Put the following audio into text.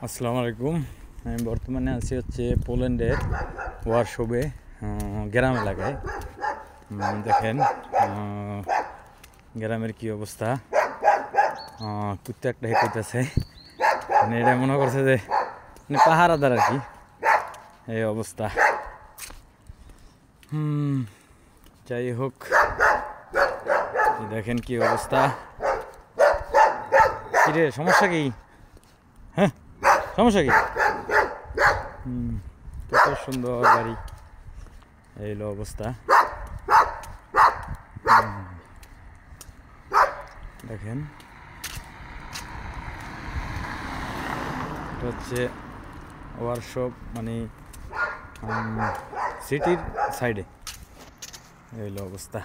আসসালামু আলাইকুম। আমি বর্তমানে আছি হচ্ছে পোল্যান্ডের ওয়ারশবে গ্রাম এলাকায়। দেখেন গ্রামের কি অবস্থা। কুত্তা একটা হেঁটেছে, মানে এটা মনে করছে যে মানে পাহারাদার আর কি, এই অবস্থা। যাই হোক, দেখেন কি অবস্থা। কিরে, সমস্যা কি? হ্যাঁ, সমস্যা কি? কত সুন্দর বাড়ি, এই হলো অবস্থা। দেখেন, এটা হচ্ছে ওয়ার্কশপ, মানে সিটির সাইডে, এই হলো অবস্থা।